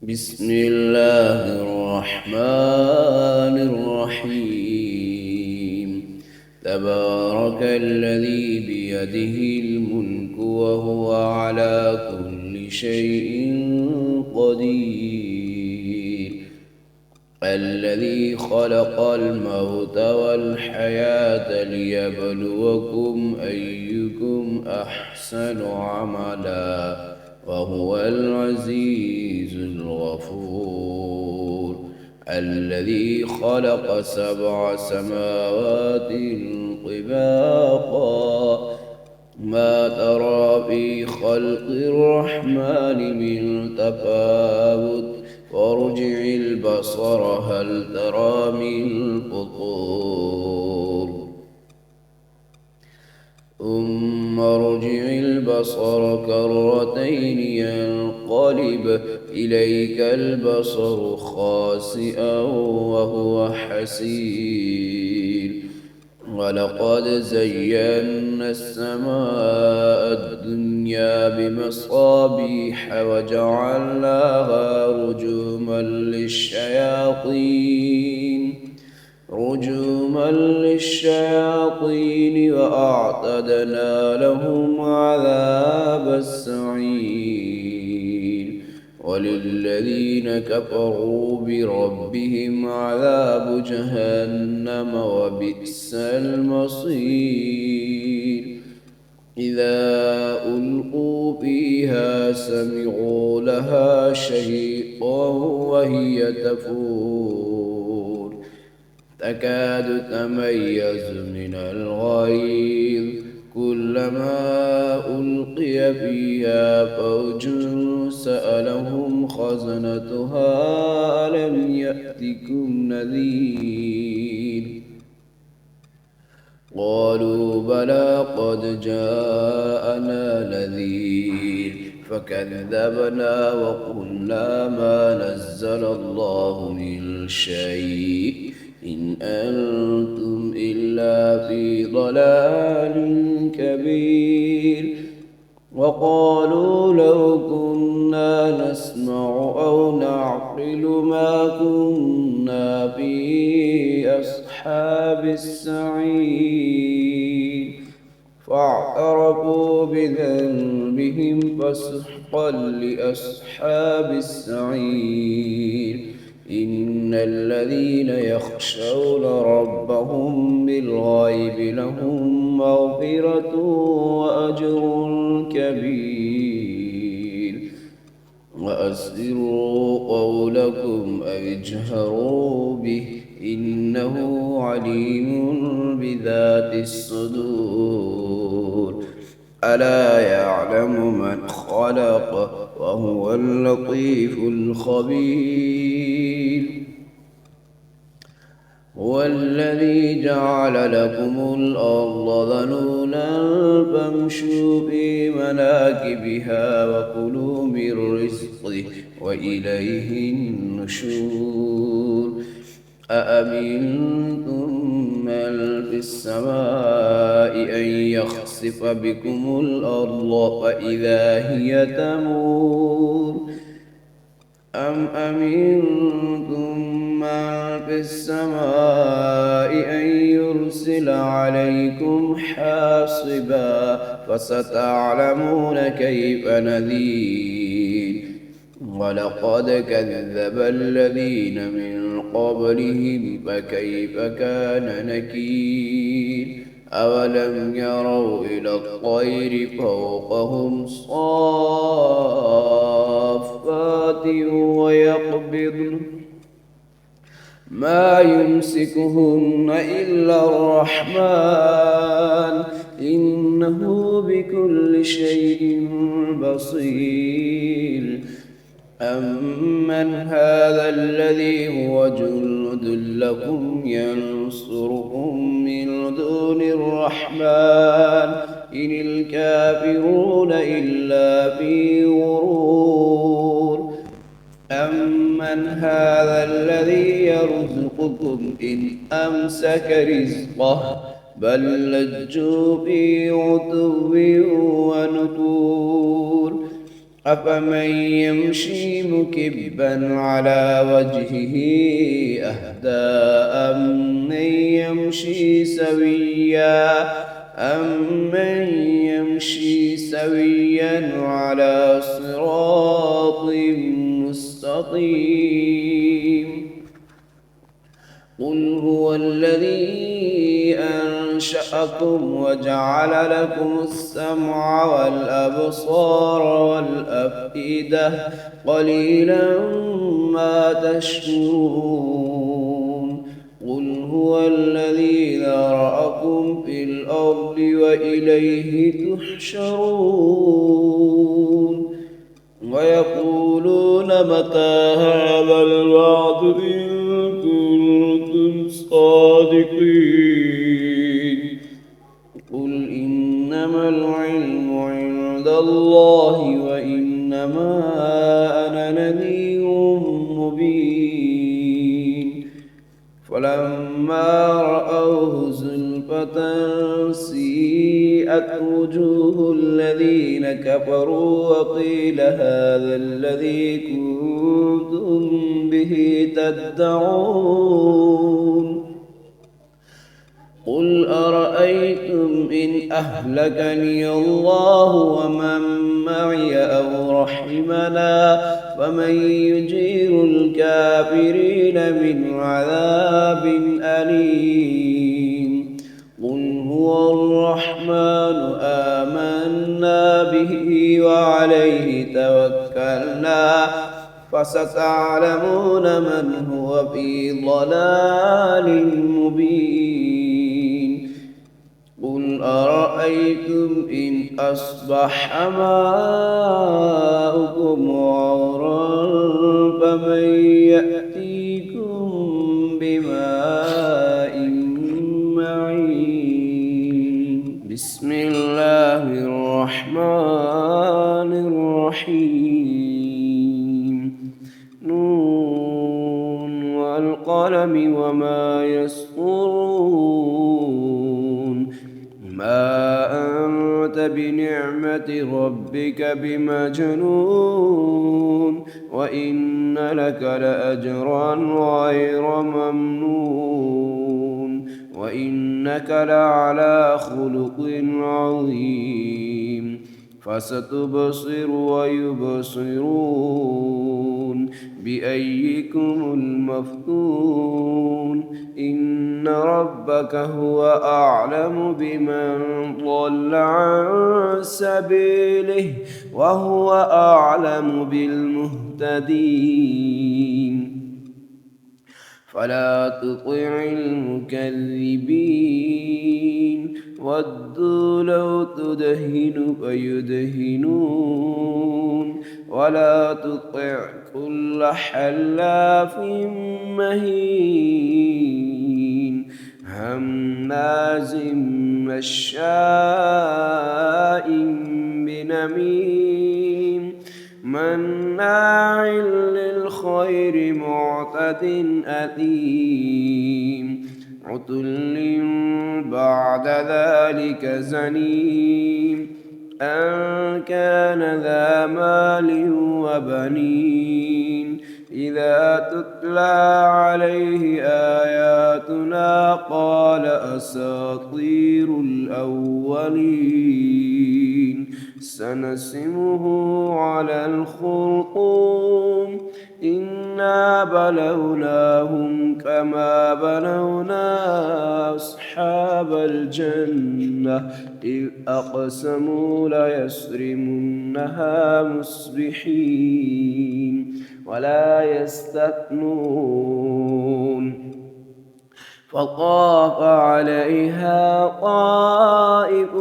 بسم الله الرحمن الرحيم. تبارك الذي بيده الملك وهو على كل شيء قدير، الذي خلق الموت والحياة ليبلوكم أيكم أحسن عملا وهو العزيز الغفور، الذي خلق 7 سماوات طباقا ما ترى في خلق الرحمن من تفاوت وارجع البصر هل ترى من فطور ثم ارجع البصر كرتين ينقلب إليك البصر خاسئا وهو حسير، ولقد زينا السماء الدنيا بمصابيح وجعلناها رجوما للشياطين وأعتدنا لهم عذاب السعير، وللذين كفروا بربهم عذاب جهنم وبئس المصير. إذا ألقوا فيها سمعوا لها شهيقا وهي تفور تكاد تميز من الغيظ، كلما ألقي فيها فوج سألهم خزنتها ألم يأتكم نذير، قالوا بلى قد جاءنا نذير فكذبنا وقلنا ما نزل الله من شيء إن أنتم إلا في ضلال كبير، وقالوا لو كنا نسمع أو نعقل ما كنا في أصحاب السعير، فاعترفوا بذنبهم فسحقا لأصحاب السعير. إن الذين يخشون ربهم بالغيب لهم مغفرة وأجر كبير، وأسروا قولكم أو اجهروا به إنه عليم بذات الصدور، ألا يعلم من خلق وهو اللطيف الخبير. هو الذي جعل لكم الأرض ذلولا فامشوا في مناكبها وكلوا من رزقه وإليه النشور. أأمنتم من في السماء أن يخسف بكم الأرض فإذا هي تمور، أم أمنتم من في السماء أن يرسل عليكم حاصبا فستعلمون كيف نذير، ولقد كذب الذين من قبلهم فكيف كان نكير. أولم يروا إلى الطير فوقهم صافات ويقبضن ما يمسكهن إلا الرحمن إنه بكل شيء بصير. أمن هذا الذي هو جند لكم ينصركم من دون الرحمن إن الكافرون إلا في غرور. أمن هذا الذي يرزقكم إن أمسك رزقه بل لجوا في عتو ونفور. أفمن يمشي مكبا على وجهه أهدى أمن يمشي سويا على صراط مستقيم قل هو الذي أنشأكم وجعل لكم السمع والأبصار والأفئدة قليلا ما تشكرون قل هو الذي ذرأكم في الأرض وإليه تحشرون ويقولون متى هذا الوعد إن كنتم صادقين قل إنما العلم عند الله وإنما أنا نذير مبين فلما رأوه زلفة سيئت وجوه الذين كفروا وقيل هذا الذي كنتم به تدعون قل أرأيتم إن أهلكني الله ومن معي أو رحمنا فمن يجير الكافرين من عذاب أليم قل هو الرحمن آمنا به وعليه توكلنا فستعلمون من هو في ضلال مبين قل أرأيتم إن أصبح ماؤكم غورا فمن يأتيكم بماء معين بسم الله الرحمن الرحيم نون والقلم وما يسطرون ما أنت بنعمة ربك بمجنون وإن لك لأجرا غير ممنون وإنك لعلى خلق عظيم فستبصر ويبصرون بأيكم المفتون إن ربك هو أعلم بمن ضل عن سبيله وهو أعلم بالمهتدين فلا تطع المكذبين ودوا لو تدهن فيدهنون ولا تطع كل حلاف مهين هماز مشاء بنميم مناع للخير معتد أثيم عتل بعد ذلك زنيم أن كان ذا مال وبنين إذا تتلى عليه آياتنا قال أساطير الأولين سنسمه على الخرطوم إنا بلوناهم كما بلونا أصحاب الجنة إذ أقسموا ليصرمنها مصبحين ولا يستثنون فطاف عليها طائف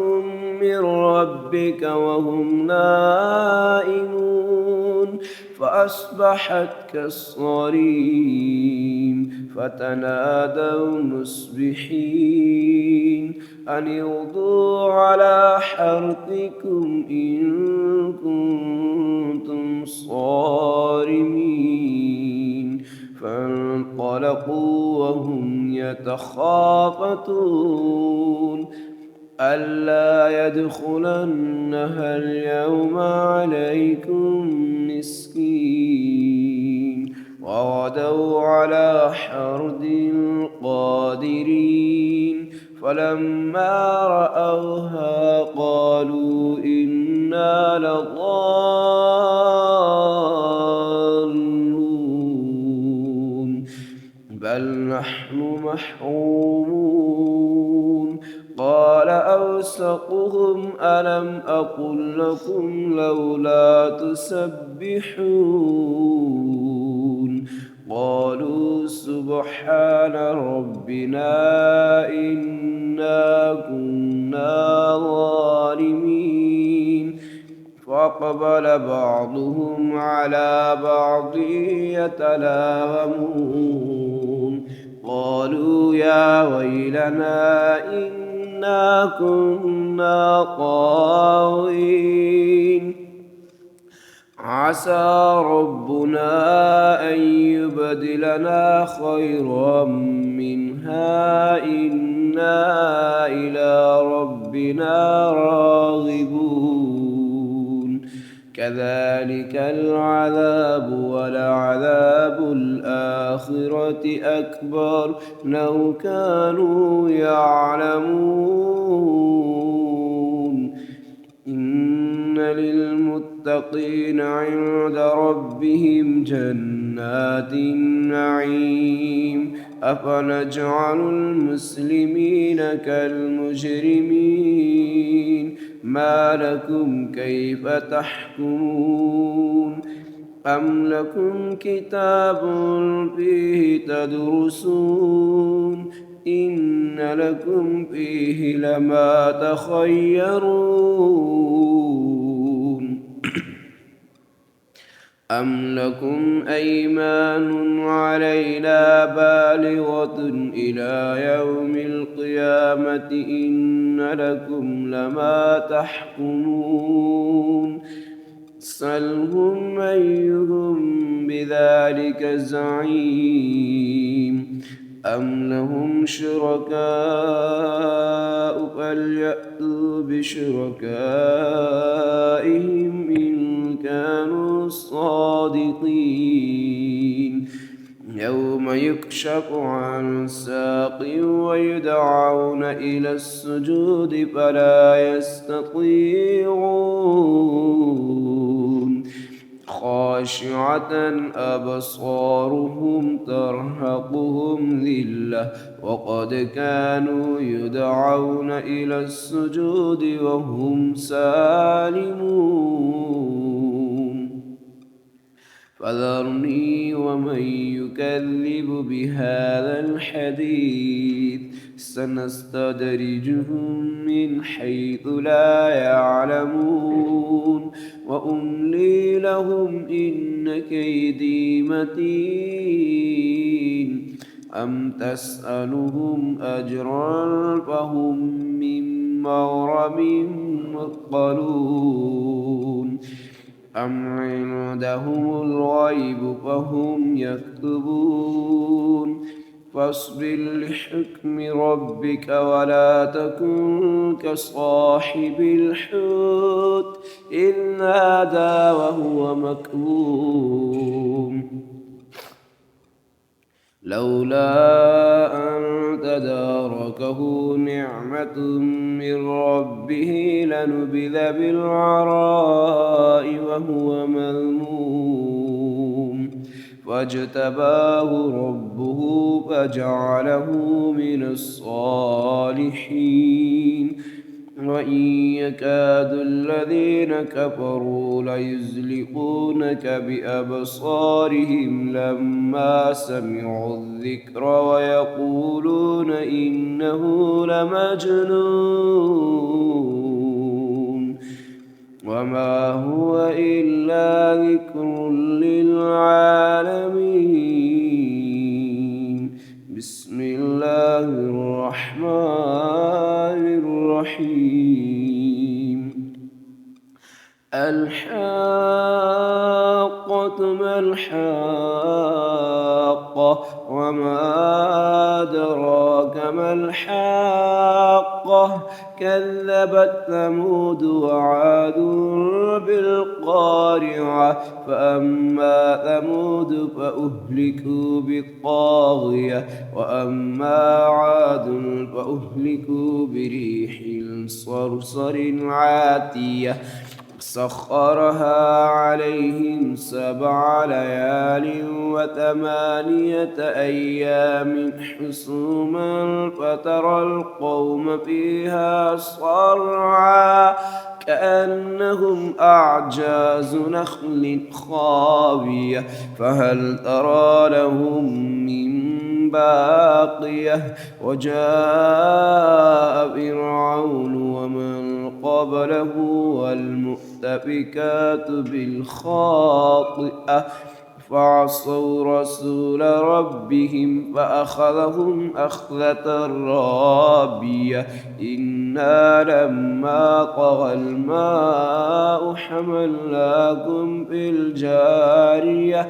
من ربك وهم نائمون فأصبحت كالصريم فتنادوا مصبحين أن اغدوا على حرثكم إن كنتم صارمين فانطلقوا وهم يتخافتون ألا يدخلنها اليوم عليكم مسكين وغدوا على حرد قادرين فلما رأوها قالوا إنا لضالون بل نحن محرومون قال أوسطهم ألم أقل لكم لولا تسبحون قالوا سبحان ربنا إنا كنا ظالمين فأقبل بعضهم على بعض يتلاومون قالوا يا ويلنا إنا كنا طاغين عسى ربنا أن يبدلنا خيرا منها إنا إلى ربنا راغبون كذلك العذاب ولعذاب الآخرة أكبر لو كانوا يعلمون إن للمتقين عند ربهم جنات النعيم أفنجعل المسلمين كالمجرمين ما لكم كيف تحكمون أم لكم كتاب فيه تدرسون إن لكم فيه لما تخيرون أم لكم أيمان علينا بالغة إلى يوم القيامة إن لكم لما تحكمون سلهم أيهم بذلك زعيم أم لهم شركاء فليأتوا بشركائهم إن كانوا صادقين يوم يكشف عن ساق ويدعون إلى السجود فلا يستطيعون خاشعة أبصارهم ترهقهم ذلة وقد كانوا يدعون إلى السجود وهم سالمون فذرني ومن يكذب بهذا الحديث سنستدرجهم من حيث لا يعلمون وأملي لهم إن كيدي متين أم تسألهم أجرا فهم من مغرم مثقلون أم عندهم الغيب فهم يكتبون فاصبر لحكم ربك ولا تكن كصاحب الحوت إذ نادى وهو مكظوم لولا أن تداركه نعمة من ربه لنبذ بالعراء وهو مذموم فاجتباه ربه فجعله من الصالحين وإن يكاد الذين كفروا ليزلقونك بأبصارهم لما سمعوا الذكر ويقولون إنه لمجنون وما هو إلا ذكر للعالمين بسم الله الرحمن الرحيم الحاقة ما الحاقة وما أدراك ما الحاقة الآخرة كذبت ثمود وعاد بالقارعة فأما ثمود فأهلكوا بالطاغية وأما عاد فأهلكوا بريح صرصر عاتية سخرها عليهم 7 ليال و8 أيام حسوما فترى القوم فيها صرعا كأنهم أعجاز نخل خاوية فهل ترى لهم من باقية وجاء فرعون ومن قبله والمؤتفكات بالخاطئة فعصوا رسول ربهم فأخذهم أخذة رابية إنا لما طغى الماء حملناكم في الجارية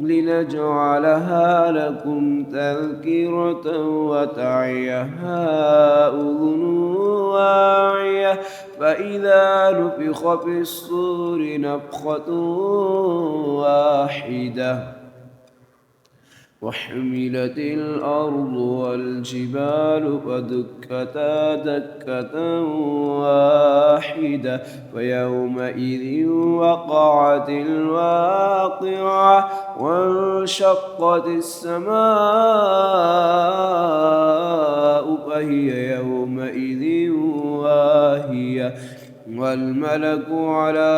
لنجعلها لكم تذكرة وتعيها أذن واعية فإذا نفخ في الصور نفخة واحدة وحملت الأرض والجبال فدكتا دكة واحدة فيومئذ وقعت الواقعة وانشقت السماء فهي يومئذ واهية والملك على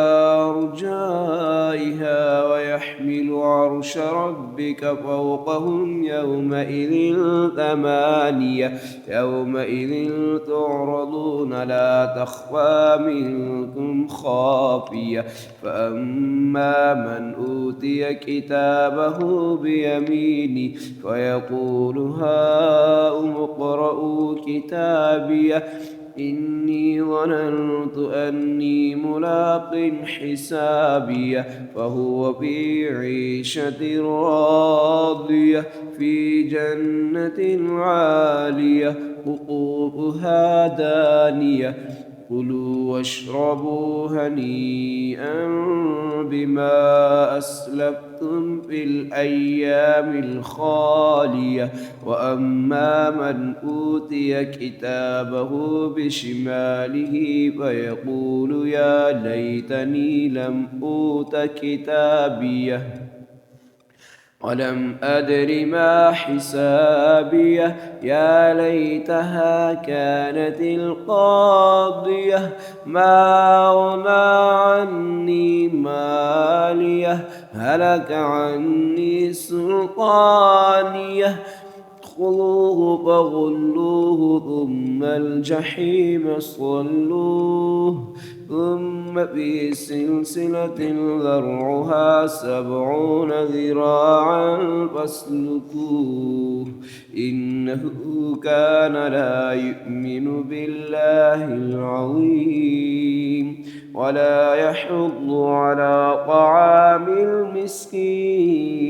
أرجائها ويحمل عرش ربك فوقهم يومئذ 8 يومئذ تعرضون لا تخفى منكم خافية فأما من أوتي كتابه بيمينه فيقول هاؤم اقرءوا كتابيه إني ظننت أني ملاق حسابيه فهو في عيشة راضية في جنة عالية قطوفها دانية كلوا واشربوا هنيئا بما أسلفتم في الأيام الخالية وأما من أوتي كتابه بشماله فيقول يا ليتني لم أوت كتابيه ولم أدر ما حسابيه يا ليتها كانت القاضية ما أغنى عني ماليه هلك عني سلطانيه خذوه فغلوه ثم الجحيم صلوه ثم في سلسلة ذرعها 70 ذراعا فاسلكوه إنه كان لا يؤمن بالله العظيم ولا يحض على طعام المسكين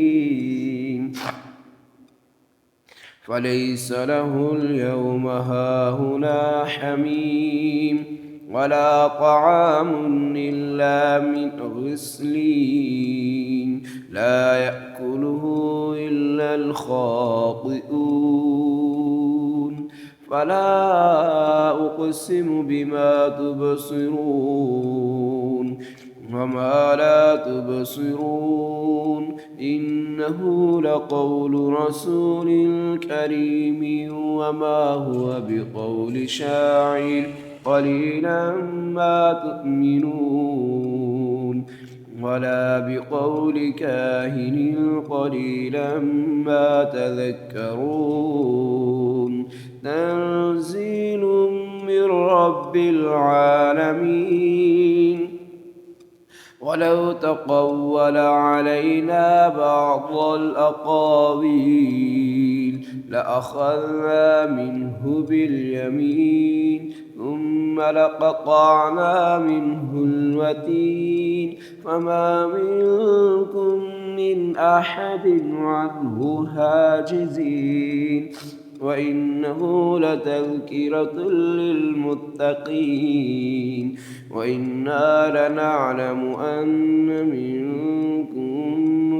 فليس له اليوم هاهنا حميم ولا طعام إلا من غسلين لا يأكله إلا الخاطئون فلا أقسم بما تبصرون وما لا تبصرون إنه لقول رسول كريم وما هو بقول شاعر قليلا ما تؤمنون ولا بقول كاهن قليلا ما تذكرون تنزيل من رب العالمين ولو تقول علينا بعض الأقاويل لأخذنا منه باليمين ثم لقطعنا منه الوتين فما منكم من أحد عنه هاجزين وإنه لتذكرة للمتقين وإنا لنعلم أن منكم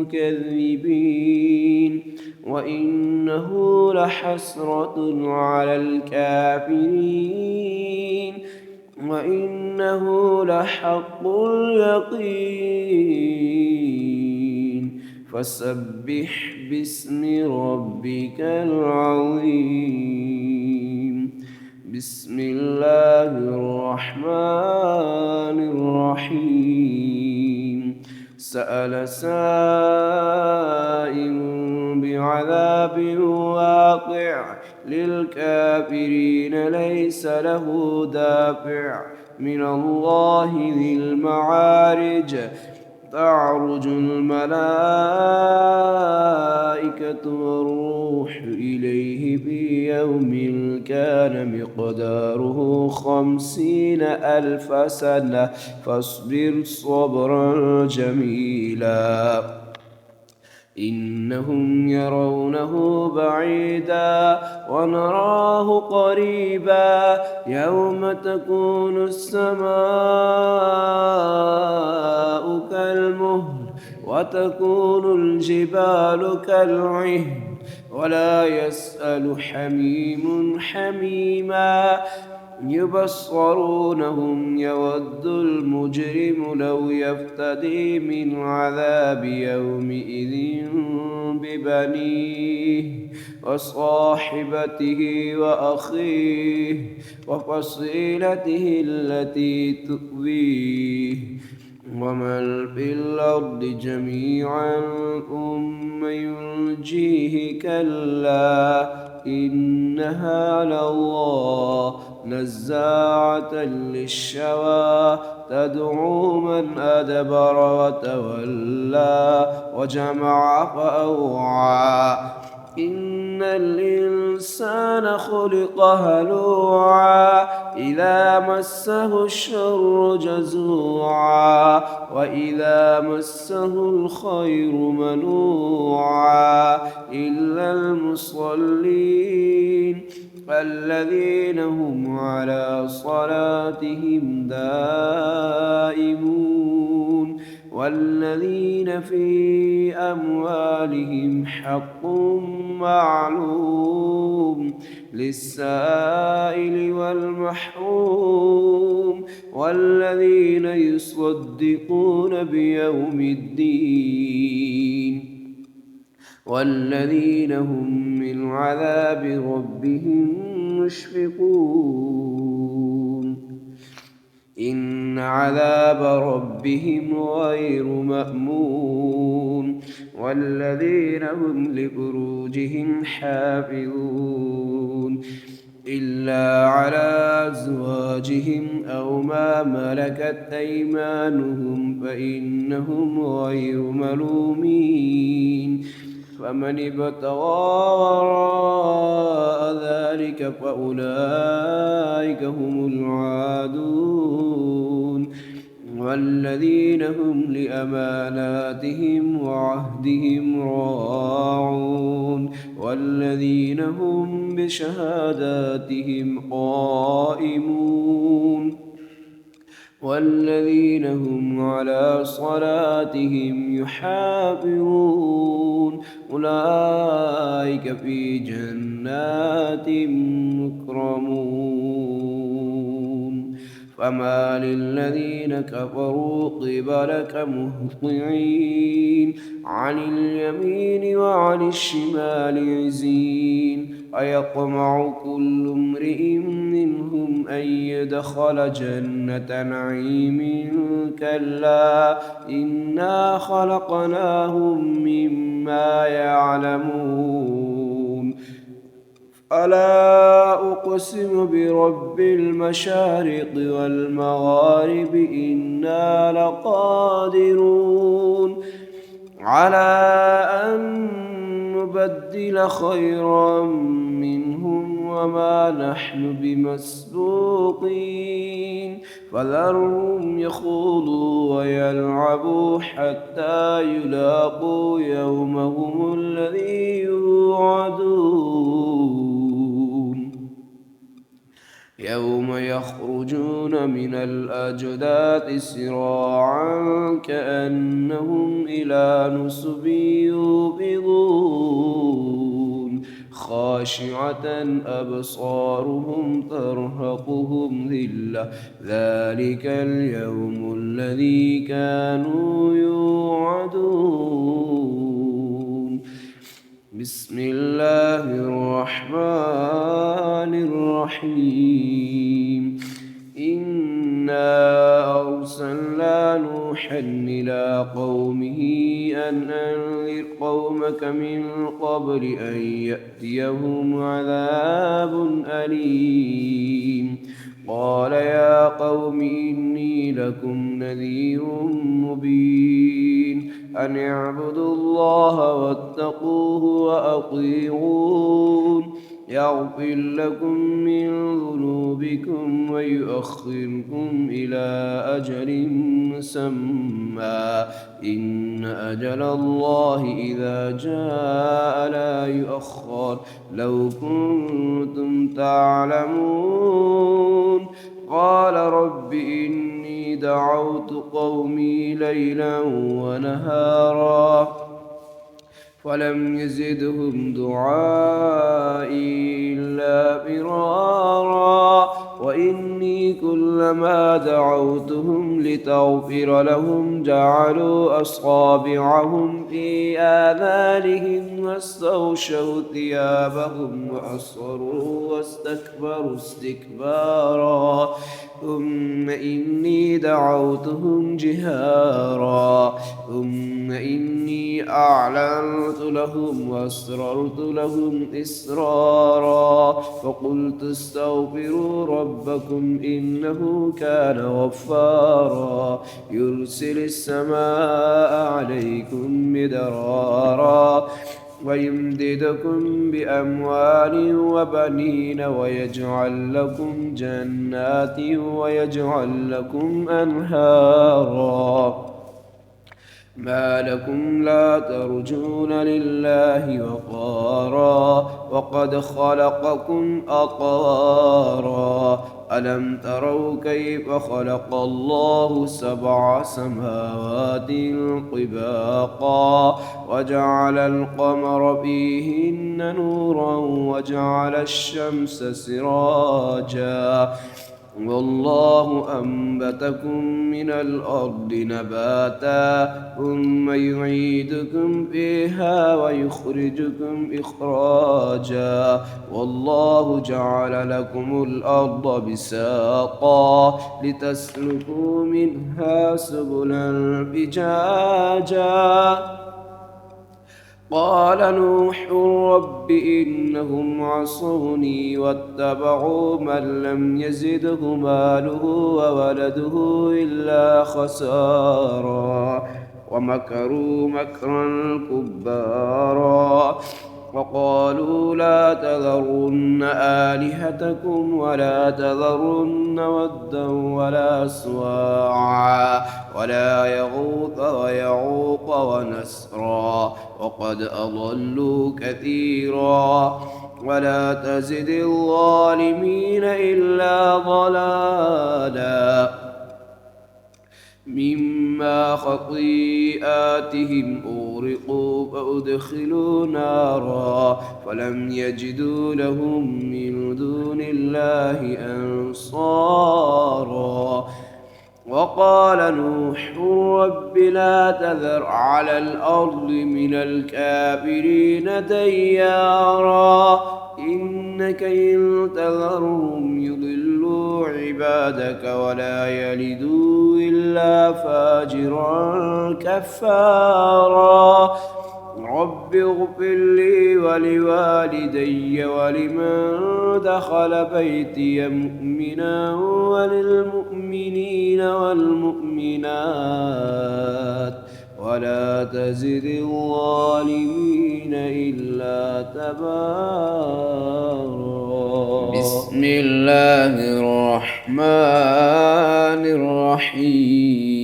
مكذبين وإنه لحسرة على الكافرين وإنه لحق اليقين فسبح باسم ربك العظيم بسم الله الرحمن الرحيم سأل سائل بعذاب واقع للكافرين ليس له دافع من الله ذي المعارج تعرج الملائكة والروح إليه في يوم كان مقداره 50,000 سنة فاصبر صبرا جميلا إنهم يرونه بعيدا ونراه قريبا يوم تكون السماء كالمهل وتكون الجبال كالعهن ولا يسأل حميم حميما يبصرونهم يود المجرم لو يفتدي من عذاب يومئذ ببنيه وصاحبته وأخيه وفصيلته التي تؤويه ومن في الأرض جميعا ثم ينجيه كلا إنها لظى نزاعة للشوى تدعو من أدبر وتولى وجمع فأوعى إن الإنسان خلق هلوعا إذا مسه الشر جزوعا وإذا مسه الخير منوعا إلا المصلين الذين هم على صلاتهم دائمون والذين في أموالهم حق معلوم للسائل والمحروم والذين يصدقون بيوم الدين والذين هم من عذاب ربهم مشفقون إن عذاب ربهم غير مأمون والذين هم لفروجهم حافظون إلا على أزواجهم أو ما ملكت أيمانهم فإنهم غير ملومين فمن ابتغى وراء ذلك فأولئك هم العادون والذين هم لأماناتهم وعهدهم راعون والذين هم بشهاداتهم قائمون والذين هم على صلاتهم يحافظون أولئك في جنات مكرمون فما للذين كفروا قبلك مهطعين عن اليمين وعن الشمال عزين أيطمع كل امرئ منهم أن يدخل جنة نعيم كلا إنا خلقناهم مما يعلمون ألا أقسم برب المشارق والمغارب إنا لقادرون على أن نبدل خيرا منهم وما نحن بمسبوقين فذرهم يخوضوا ويلعبوا حتى يلاقوا يومهم الذي يوعدون من الأجداث سراعا كأنهم إلى نصب يوقظون خاشعة أبصارهم ترهقهم ذلة ذلك اليوم الذي كانوا يوعدون. بسم الله الرحمن الرحيم. إنا أرسلنا نوحا إلى قومه أن أنذر قومك من قبل أن يأتيهم عذاب أليم. قال يا قوم إني لكم نذير مبين أن اعبدوا الله واتقوه وأطيعون يغفر لكم من ذنوبكم ويؤخركم إلى أجل مسمى إن أجل الله إذا جاء لا يؤخر لو كنتم تعلمون. قال رب إني دعوت قومي ليلا ونهارا فلم يزدهم دعائي إلا فرارا وإني كلما دعوتهم لتغفر لهم جعلوا أصابعهم في آذانهم واستغشوا ثيابهم وأصروا واستكبروا استكبارا ثم إني دعوتهم جهارا ثم إني أعلنت لهم وأسررت لهم إسرارا فقلت استغفروا ربكم إنه كان غفارا يرسل السماء عليكم مدرارا ويمددكم بأموال وبنين ويجعل لكم جنات ويجعل لكم أنهارا ما لكم لا ترجون لله وقارا وقد خلقكم أطوارا ألم تروا كيف خلق الله سبع سماوات طباقا وجعل القمر فيهن نورا وجعل الشمس سراجا والله أنبتكم من الأرض نباتا ثم يعيدكم فيها ويخرجكم إخراجا والله جعل لكم الأرض بساطا لتسلكوا منها سبلا فجاجا. قال نوح رب إنهم عصوني واتبعوا من لم يزده ماله وولده إلا خسارا ومكروا مكرا كبارا وقالوا لا تذرن آلهتكم ولا تذرن ودا ولا سواعا ولا يغوث ويعوق ونسرا وقد أضلوا كثيرا ولا تزد الظالمين إلا ضلالا مما خطيئاتهم أغرقوا فأدخلوا نارا فلم يجدوا لهم من دون الله أنصارا. وقال نوح رب لا تذر على الأرض من الكافرين ديارا إنك إن تذرهم يضلوا عبادك ولا يلدوا إلا فاجرا كفارا. رب اغفر لي ولوالدي ولمن دخل بيتي مؤمنا وللمؤمنين والمؤمنات ولا تزد الظالمين إلا تبارا. بسم الله الرحمن الرحيم.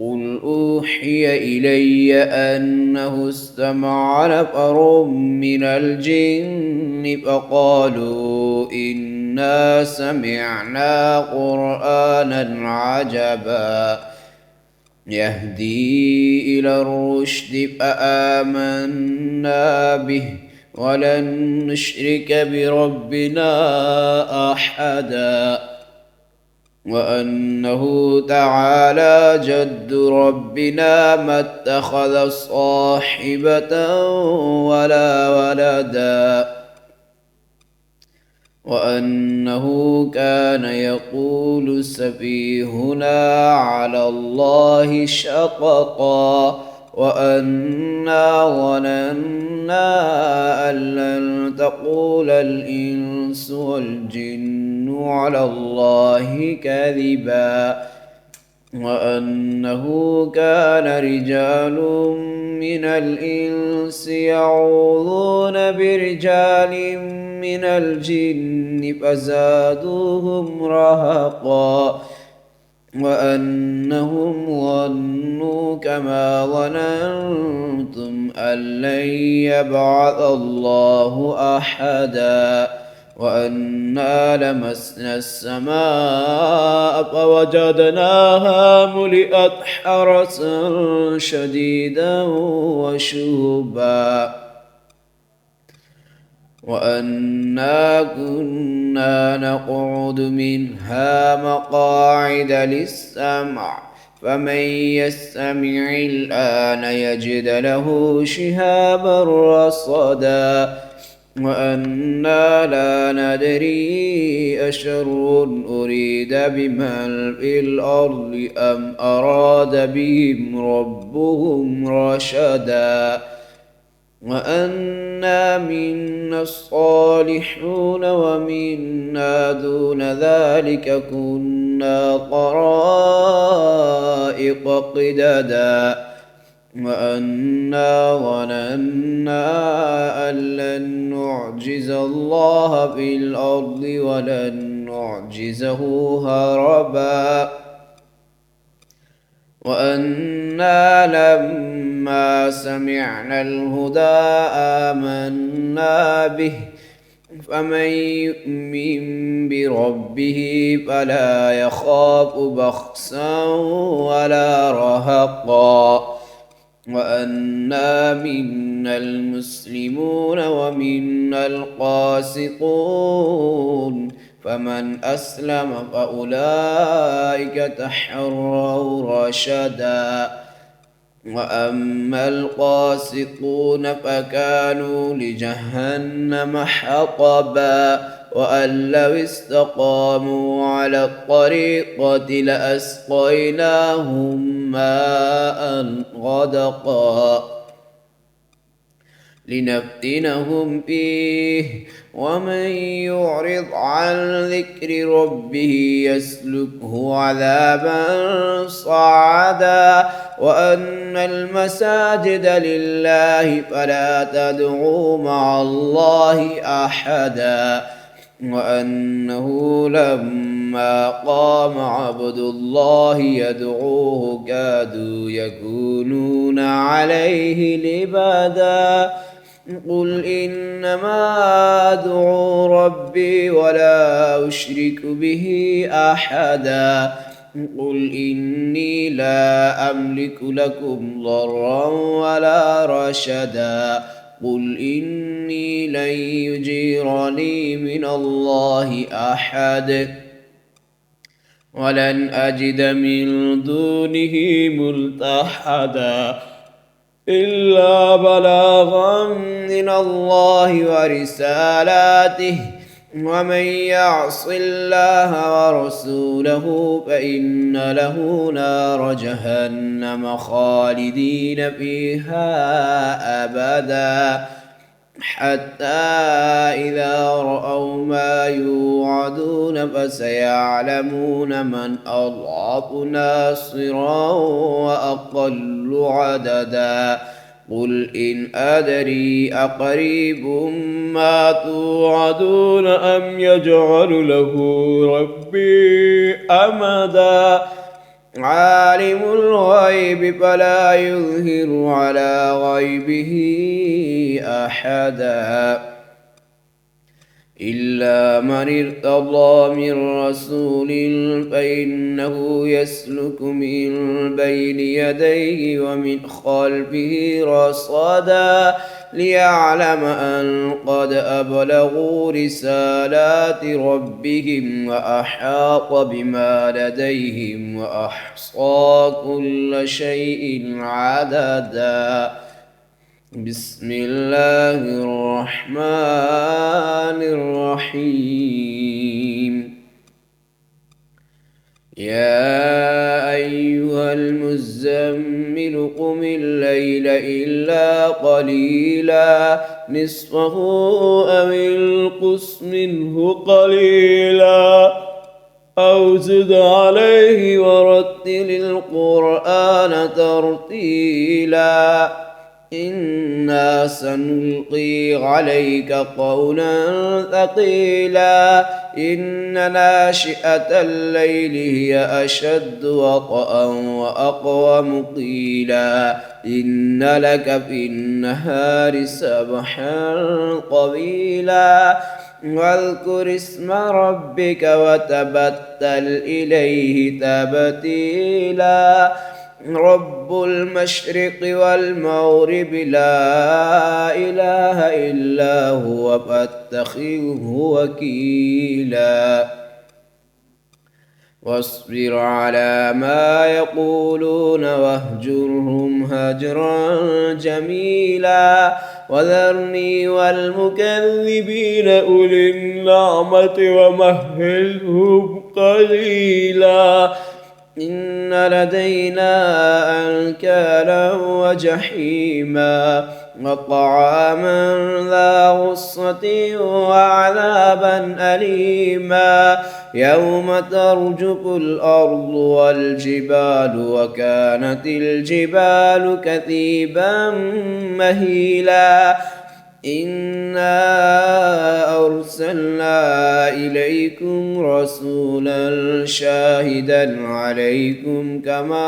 قل أوحي إلي أنه استمع نفر من الجن فقالوا إنا إنا سمعنا قرآنا عجبا يهدي إلى الرشد فآمنا به ولن نشرك بربنا أحدا وأنه تعالى جد ربنا ما اتخذ صاحبة ولا ولدا وأنه كان يقول سفيهنا على الله شططا وأنا ظننا أن لن تقول الإنس والجن على الله كذبا وأنه كان رجال من الإنس يعوذون برجال من الجن فزادوهم رهقا وأنهم ظنوا كما ظننتم أن لن يبعث الله أحدا وأنا لمسنا السماء فوجدناها ملئت حرسا شديدا وشهبا وأنا كنا نقعد منها مقاعد للسمع فمن يستمع الآن يجد له شهابا رصدا وأنا لا ندري أشر أريد بمن في الأرض أم أراد بهم ربهم رشدا وأنا منا الصالحون ومنا دون ذلك كنا طرائق قددا وأنا ظننا أن لن نعجز الله في الأرض ولن نعجزه هربا وأنا لما سمعنا الهدى آمنا به فمن يؤمن بربه فلا يخاف بخسا ولا رهقا وأنا منا المسلمون ومنا القاسطون فمن أسلم فأولئك تحروا رشدا وأما القاسطون فكانوا لجهنم حطبا وأن لو استقاموا على الطريقة لأسقيناهم ماء غدقا لنفتنهم فيه ومن يعرض عن ذكر ربه يسلكه عذابا صعدا وأن المساجد لله فلا تدعوا مع الله أحدا وأنه لما قام عبد الله يدعوه كادوا يكونون عليه لبدا قل إنما أدعو ربي ولا أشرك به أحدا قل إني لا أملك لكم ضرا ولا رشدا قل إني لن يجيرني من الله أحد ولن أجد من دونه ملتحدا إلا بلاغا من الله ورسالاته ومن يعص الله ورسوله فإن له نار جهنم خالدين فيها أبدا حتى إذا رأوا ما يوعدون فسيعلمون من أضعف ناصرا وأقل عددا قل إن أدري أقريب ما توعدون أم يجعل له ربي أمدا عالم الغيب فلا يظهر على غيبه أحدا إلا من ارتضى من رسول فإنه يسلك من بين يديه ومن خلفه رصدا ليعلم أن قد أبلغوا رسالات ربهم وأحاط بما لديهم وأحصى كل شيء عددا. بسم الله الرحمن الرحيم. يا أيها المزمل قم الليل إلا قليلا نصفه أو انقص منه قليلا أو زد عليه ورتل القرآن ترتيلا إنا سنلقي عليك قولا ثقيلا إن ناشئة الليل هي أشد وطئا وأقوم قيلا إن لك في النهار سبحا طويلا واذكر اسم ربك وتبتل إليه تبتيلا رب المشرق والمغرب لا إله إلا هو فاتخذه وكيلا واصبر على ما يقولون واهجرهم هجرا جميلا وذرني والمكذبين أولي النعمة ومهلهم قليلا إن لدينا أنكالا وجحيما وطعاما ذا غصة وعذابا أليما يوم ترجف الأرض والجبال وكانت الجبال كثيبا مهيلا إنا أرسلنا إليكم رسولا شاهدا عليكم كما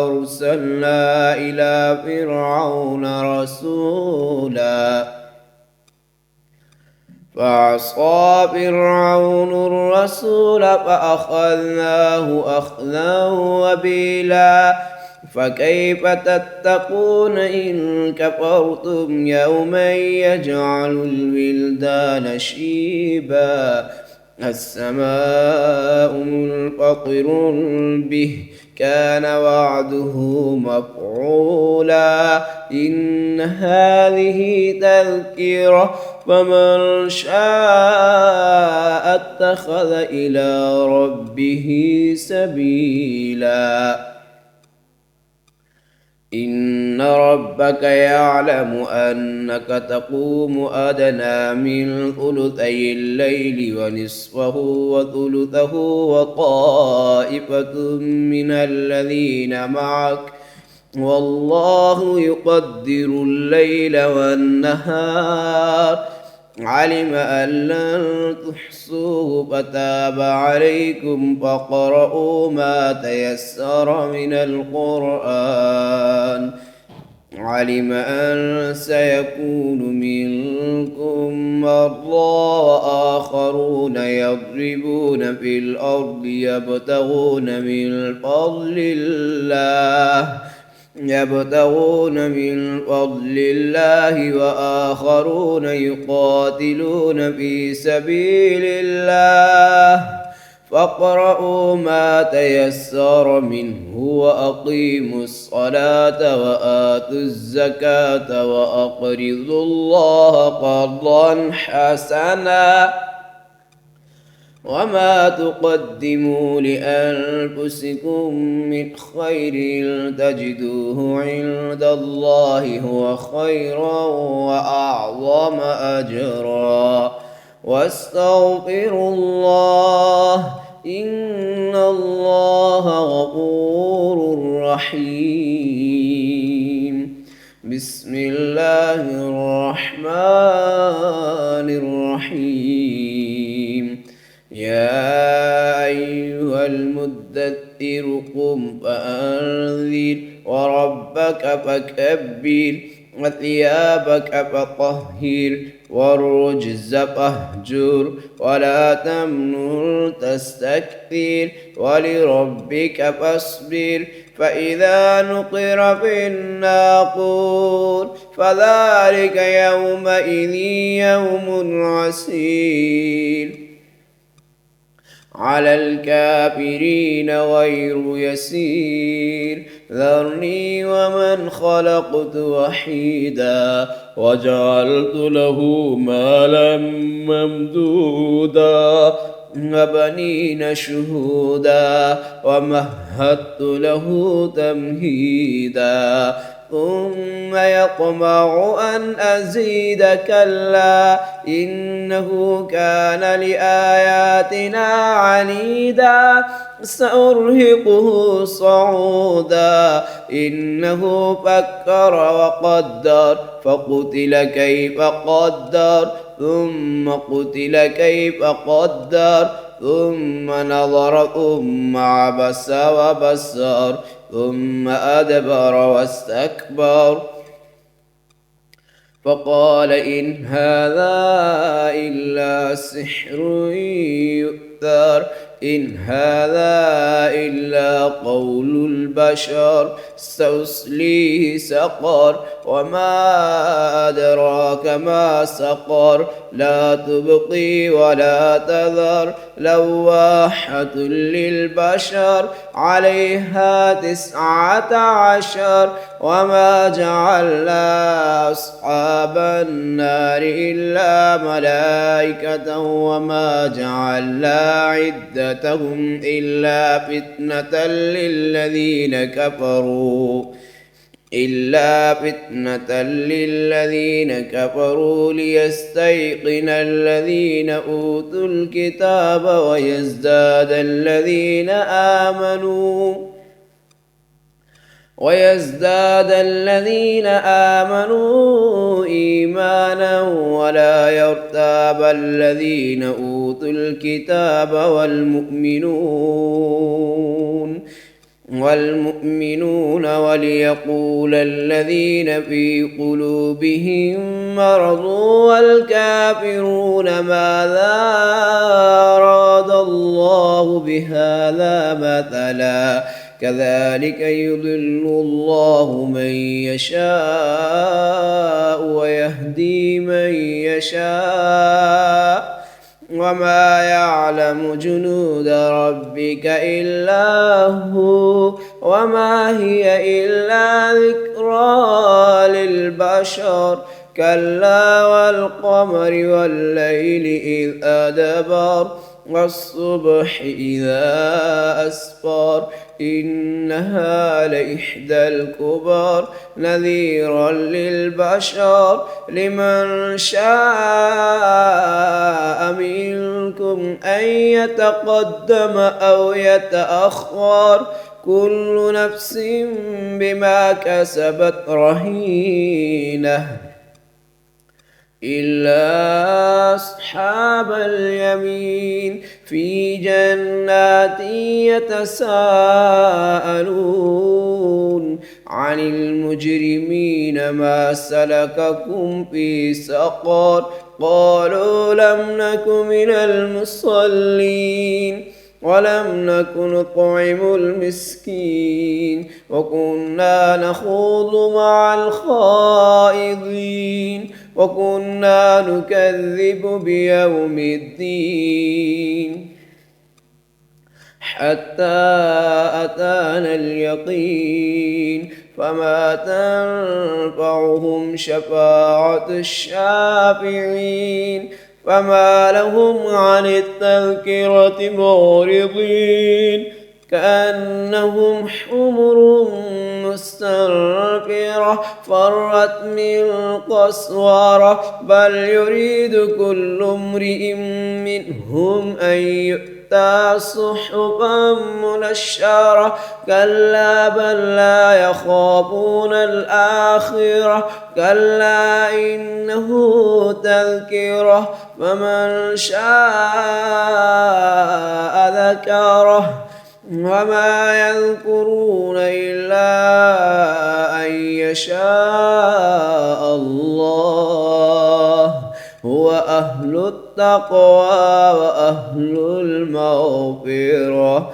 أرسلنا إلى فرعون رسولا فعصى فرعون الرسول فأخذناه أخذا وبيلا فكيف تتقون إن كفرتم يوما يجعل الولدان شيبا السماء منفطر به كان وعده مفعولا إن هذه تذكرة فمن شاء اتخذ إلى ربه سبيلا إن ربك يعلم أنك تقوم أدنى من ثلثي الليل ونصفه وثلثه وطائفة من الذين معك والله يقدر الليل والنهار علم أن لن تحصوه فتاب عليكم فاقرؤوا ما تيسر من القرآن علم أن سيكون منكم مرضى وآخرون يضربون في الأرض يبتغون من فضل الله وآخرون يقاتلون في سبيل الله فاقرؤوا ما تيسر منه وأقيموا الصلاة وآتوا الزكاة وأقرضوا الله قرضا حسنا وما تقدموا لأنفسكم من خير تجدوه عند الله هو خيرا وأعظم أجرا واستغفروا الله إن الله غفور رحيم بسم الله الرحمن الرحيم يا أيها المدثر قم فأنذر وربك فكبر وثيابك فطهر والرجز فاهجر ولا تمنن تستكثر ولربك فاصبر فإذا نقر في الناقور فذلك يومئذ يوم عسير على الكافرين غير يسير ذرني ومن خلقت وحيدا وجعلت له مالا ممدودا وبنين شهودا ومهدت له تمهيدا ثم يطمع أن أزيد كلا إنه كان لآياتنا عنيدا سأرهقه صعودا إنه فكر وقدر فقتل كيف قدر ثم قتل كيف قدر ثم نظر ثم عبس وبصر ثم أدبر واستكبر فقال إن هذا إلا سحر يؤثر إن هذا إلا قول البشر سأصليه سقر وما أدراك ما سقر لا تبقي ولا تذر لواحة للبشر عليها 19 وما جعلنا أصحاب النار إلا ملائكة وما جعلنا عدتهم إلا فتنة للذين كفروا ليستيقن الذين أوتوا الكتاب ويزداد الذين آمنوا إيمانا ولا يرتاب الذين أوتوا الكتاب والمؤمنون وليقول الذين في قلوبهم مرض والكافرون ماذا أراد الله بهذا مثلا كذلك يضل الله من يشاء ويهدي من يشاء وما يعلم جنود ربك إلا هو وما هي إلا ذكرى للبشر كلا والقمر والليل إذ أدبر والصبح إذا أسفر إنها لإحدى الكبر نذيرا للبشر لمن شاء منكم أن يتقدم أو يتأخر كل نفس بما كسبت رهينة إلا أصحاب اليمين في جنات يتساءلون عن المجرمين ما سلككم في سقر قالوا لم نك من المصلين ولم نك نطعم المسكين وكنا نخوض مع الخائضين وكنا نكذب بيوم الدين حتى أتانا اليقين فما تنفعهم شفاعة الشافعين فما لهم عن التذكرة معرضين كأنهم حمر مستنفرة فرت من قسورة بل يريد كل امرئ منهم أن يؤتى صحفا منشرة كلا بل لا يخافون الآخرة كلا إنه تذكرة فمن شاء ذكره وما يذكرون إلا أن يشاء الله هو أهل التقوى وأهل المغفرة.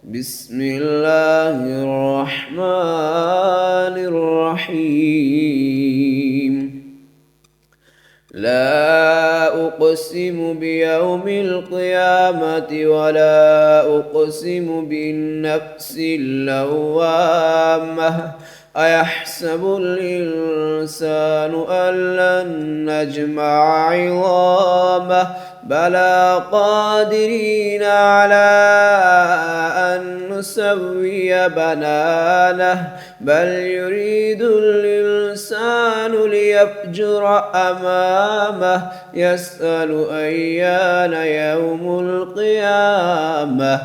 بسم الله الرحمن الرحيم. لا أقسم بيوم القيامة ولا أقسم بالنفس اللوامة أيحسب الإنسان أن لن نجمع عظامه بلى قادرين على أن نسوي بنانه بل يريد الإنسان ليفجر أمامه يسأل أيان يوم القيامة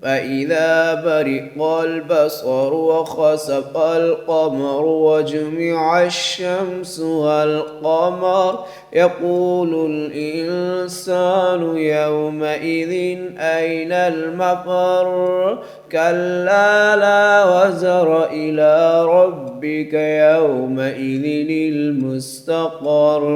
فإذا برق البصر وخسف القمر وجمع الشمس والقمر يقول الإنسان يومئذ أين المفر كلا لا وزر إلى ربك يومئذ المستقر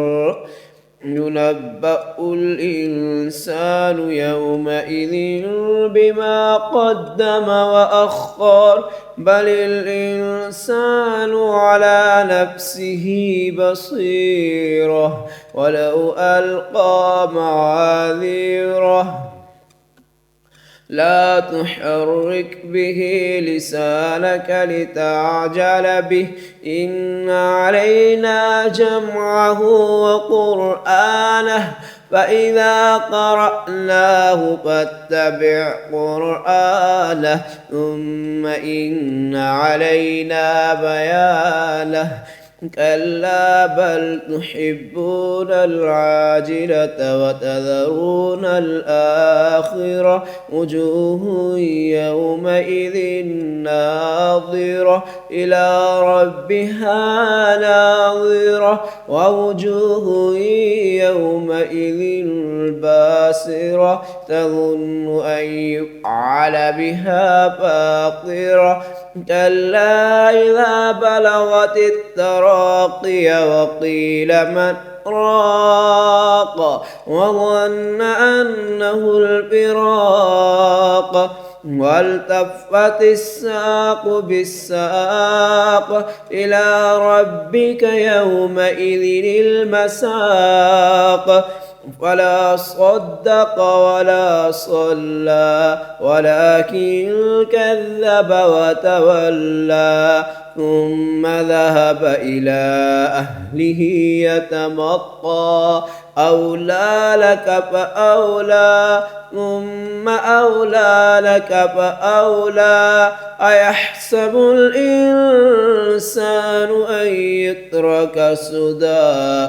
ينبأ الإنسان يومئذ بما قدم وأخر بل الإنسان على نفسه بصيرة ولو ألقى معاذيره لا تحرك به لسانك لتعجل به إن علينا جمعه وقرآنه فإذا قرأناه فاتبع قرآنه ثم إن علينا بيانه كلا بل تحبون العاجلة وتذرون الآخرة وجوه يومئذ ناظرة إلى ربها ناظرة ووجوه يومئذ باسرة تظن أن يفعل بها فاقرة كلا إذا بلغت التراقي وقيل من راق وظن أنه الفراق والتفت الساق بالساق إلى ربك يومئذ المساق فلا صدق ولا صلى ولكن كذب وتولى ثم ذهب إلى أهله يتمطى أولى لك فأولى ثم أولى لك فأولى أيحسب الإنسان أن يترك سدى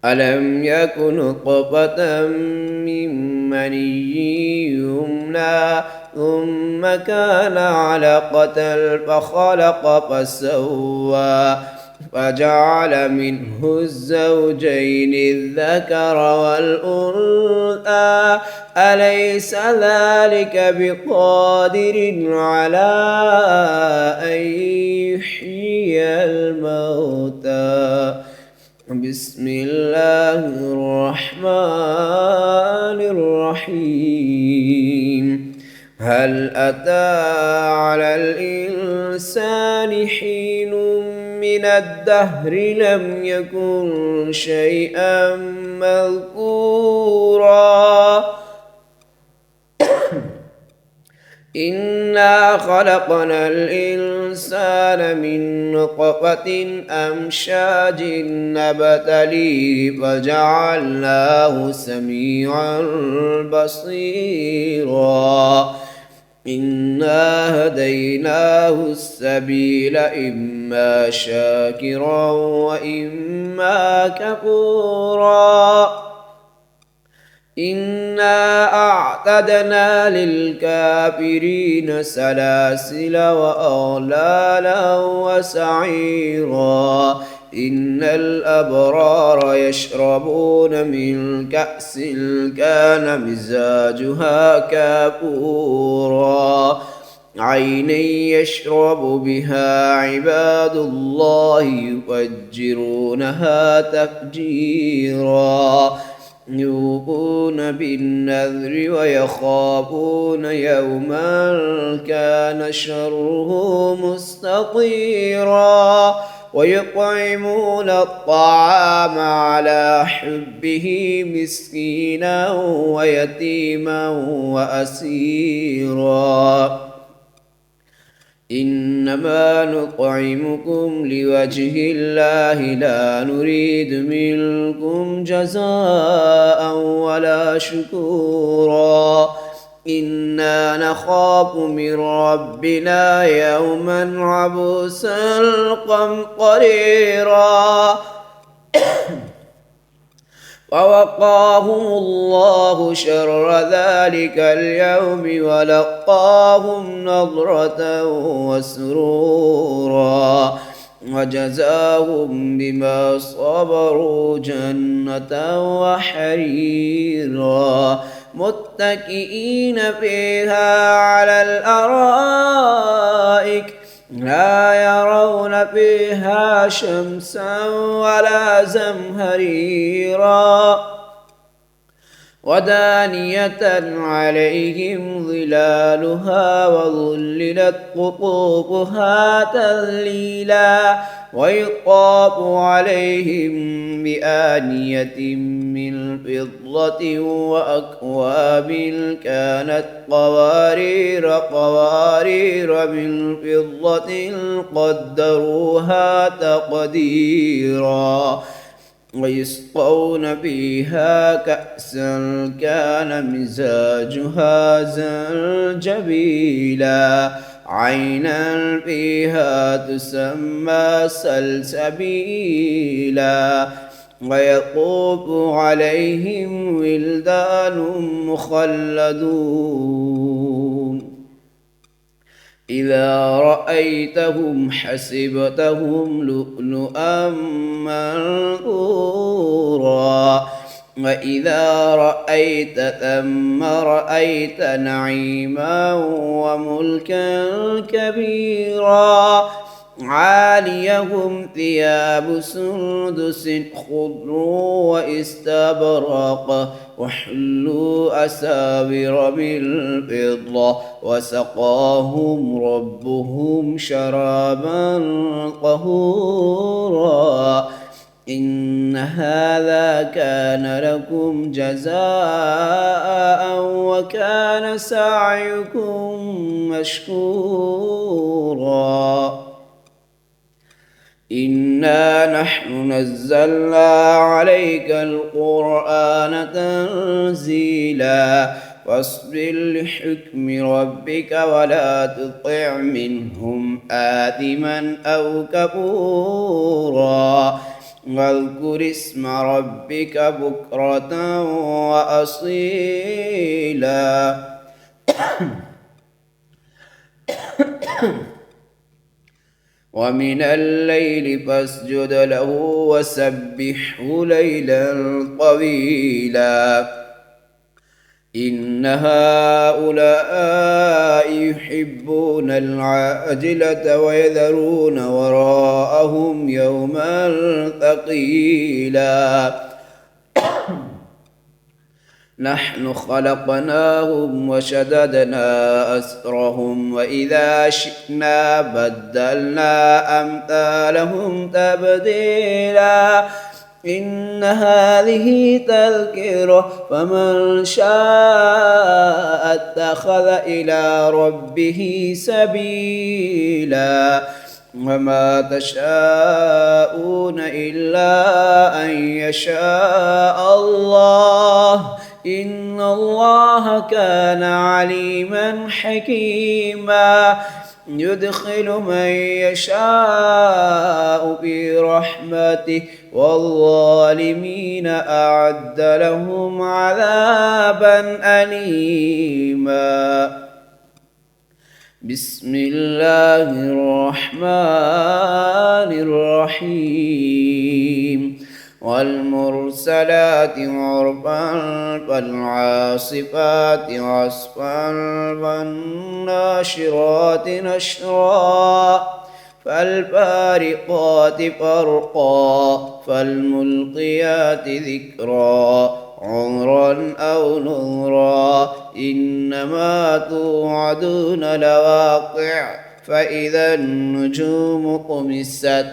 ألم يكن نطفة من مني يمنى ثم كان علقة فخلق فسوى فجعل منه الزوجين الذكر والأنثى أليس ذلك بقادر على أن يحيي الموتى بسم الله الرحمن الرحيم هل أتى على الإنسان حين من الدهر لم يكن شيئا مذكورا إنا خلقنا الإنسان من نطفة أمشاج نبتليه فجعلناه سميعا بصيرا إنا هديناه السبيل إما شاكرا وإما كفورا إنا أعتدنا للكافرين سلاسل وأغلالا وسعيرا إن الأبرار يشربون من كأس كان مزاجها كافورا عينا يشرب بها عباد الله يفجرونها تفجيرا يوفون بالنذر ويخافون يوما كان شره مستطيرا ويطعمون الطعام على حبه مسكينا ويتيما وأسيرا إنما نطعمكم لوجه الله لا نريد منكم جزاء ولا شكورا إنا نخاف من ربنا يوما عبوسا قمطريرا فوقاهم الله شر ذلك اليوم ولقاهم نضرة وسرورا وجزاهم بما صبروا جنة وحريرا متكئين فيها على الأرائك لا يرون فيها شمسا ولا زمهريرا ودانية عليهم ظلالها وظللت قطوفها تذليلا ويطاف عليهم بآنية من فضة وأكواب كانت قوارير من فضة قدروها تقديرا ويسقون فيها كأسا كان مزاجها زنجبيلا عينا فيها تسمى سلسبيلا ويطوف عليهم ولدان مخلدون إذا رأيتهم حسبتهم لؤلؤا منثورا وإذا رأيت ثم رأيت نعيما وملكا كبيرا عاليهم ثياب سندس خضر واستبرق وحلوا أساور من فضة وسقاهم ربهم شرابا طهورا إن هذا كان لكم جزاء وكان سعيكم مشكورا إنا نحن نزلنا عليك القرآن تنزيلا فاصبر لحكم ربك ولا تطع منهم آثما أو كفورا واذكر اسم ربك بكرة وأصيلا ومن الليل فاسجد له وسبحه ليلا طويلا إن هؤلاء يحبون العاجلة ويذرون وراءهم يوما ثقيلا نحن خلقناهم وشددنا أسرهم وإذا شئنا بدلنا أمثالهم تبديلا إن هذه تذكرة فمن شاء اتخذ إلى ربه سبيلا وما تشاءون إلا أن يشاء الله إن الله كان عليما حكيما يدخل من يشاء في رحمته والظالمين أعد لهم عذابا أليما بسم الله الرحمن الرحيم والمرسلات عرفا فالعاصفات عصفا فالناشرات نشرا فالفارقات فرقا فالملقيات ذكرا عذرا أو نذرا إنما توعدون لواقع فإذا النجوم طمست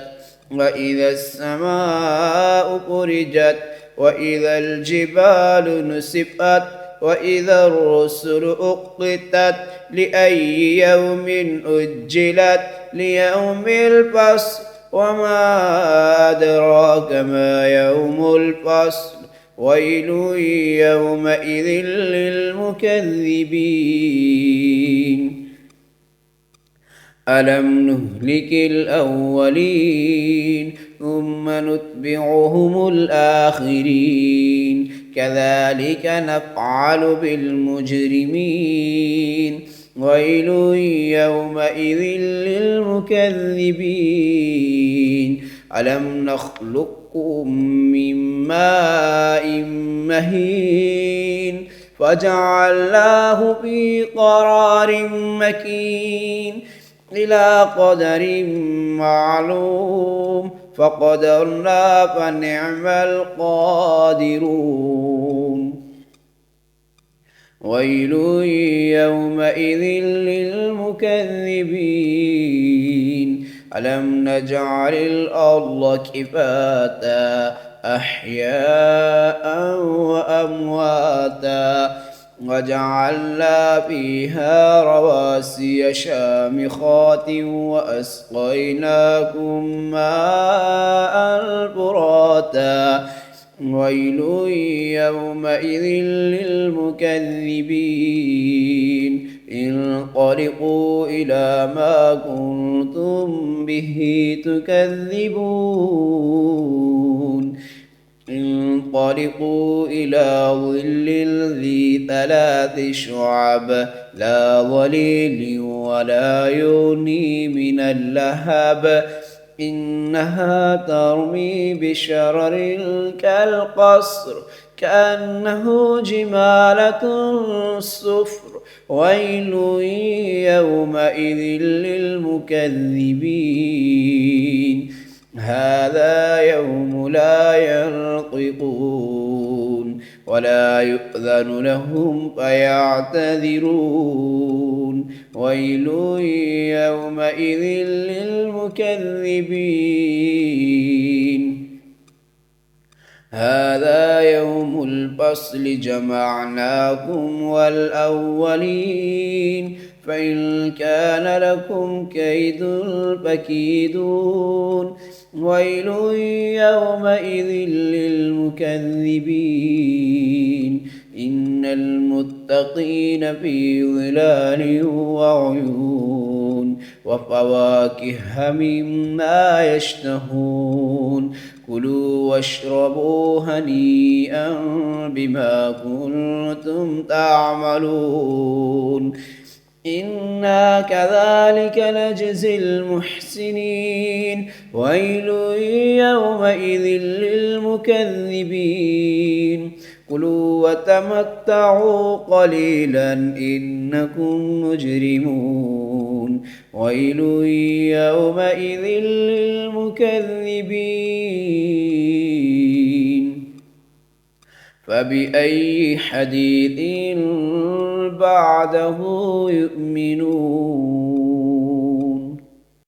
وإذا السماء فرجت وإذا الجبال نسفت وإذا الرسل أقتت لأي يوم أجلت ليوم الفصل وما أدراك ما يوم الفصل ويل يومئذ للمكذبين ألم نهلك الأولين ثم نتبعهم الآخرين كذلك نفعل بالمجرمين ويل يومئذ للمكذبين ألم نخلقكم من ماء مهين فجعلناه في قرار مكين إلى قدر معلوم فقدرنا فنعم القادرون ويل يومئذ للمكذبين ألم نجعل الأرض كفاتا أحياء وأمواتا وجعلنا فيها رواسي شامخات وأسقيناكم ماء فراتا ويل يومئذ للمكذبين انطلقوا إلى ما كنتم به تكذبون انطلقوا إلى ظل ذي 3 شعب لا ظليل ولا يغني من اللهب إنها ترمي بشرر كالقصر كأنه جمالة صفر ويل يومئذ للمكذبين هذا يوم لا ينطقون ولا يؤذن لهم فيعتذرون ويل يومئذ للمكذبين هذا يوم الفصل جمعناكم والأولين فإن كان لكم كيد فكيدون ويل يومئذ للمكذبين إن المتقين في ظلال وعيون وفواكه مما يشتهون كلوا واشربوا هنيئا بما كنتم تعملون إنا كذلك نجزي المحسنين ويل يومئذ للمكذبين كلوا وتمتعوا قليلا إنكم مجرمون ويل يومئذ للمكذبين فبأي حديث بعده يؤمنون